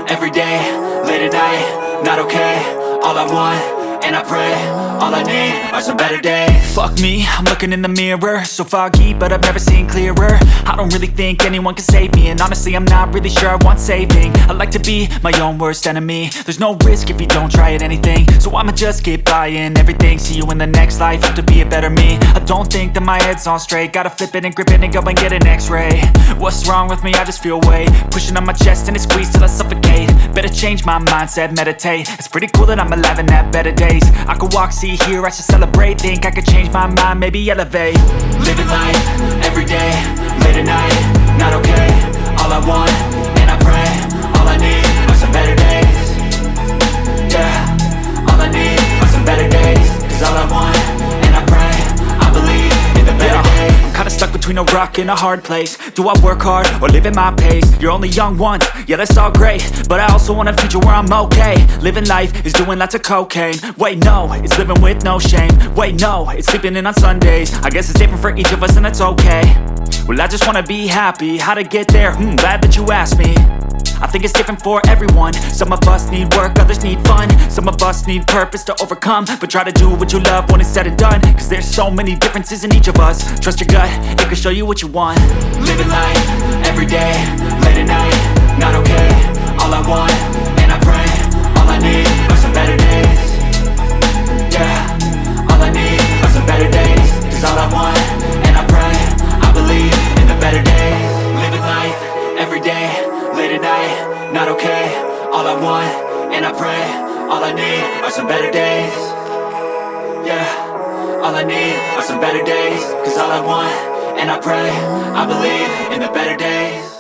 every day, late at night, not okay. All I want, and I pray, all I need are some better days. Fuck me, I'm looking in the mirror, so foggy, but I've never seen clearer. I don't really think anyone can save me, and honestly I'm not really sure I want saving. I like to be my own worst enemy. There's no risk if you don't try at anything, so I'ma just keep buying everything. See you in the next life, have to be a better me. I don't think that my head's on straight, gotta flip it and grip it and go and get an x-ray. What's wrong with me? I just feel weight pushing on my chest and it squeezes till I suffocate. Better change my mindset, meditate. It's pretty cool that I'm alive and have better days. I could walk, see, hear, I should celebrate. Think I could change my mind, maybe elevate. Living life, every day, late at night, not okay. All I want, and I pray, all I need are some better days. Yeah, all I need are some better days. Cause all I want, and I pray, I believe in the better days. I'm kinda stuck between a rock and a hard place. Do I work hard or live at my pace? You're only young once, yeah that's all great, but I also want a future where I'm okay. Living life is doing lots of cocaine. Wait no, it's living with no shame. Wait no, it's sleeping in on Sundays. I guess it's different for each of us and that's okay. Well I just wanna be happy, how to get there? Glad that you asked me. I think it's different for everyone. Some of us need work, others need fun. Some of us need purpose to overcome. But try to do what you love when it's said and done. Cause there's so many differences in each of us. Trust your gut, it can show you what you want. Living life, every day, late at night, not okay. All I want, and I pray, all I need are some better days. Yeah, all I need are some better days. Cause all I want, and I pray, I believe in the better days. Living life, every day, late at night, not okay. All I want, and I pray, all I need are some better days. Yeah, all I need are some better days. Cause all I want, and I pray, I believe in the better days.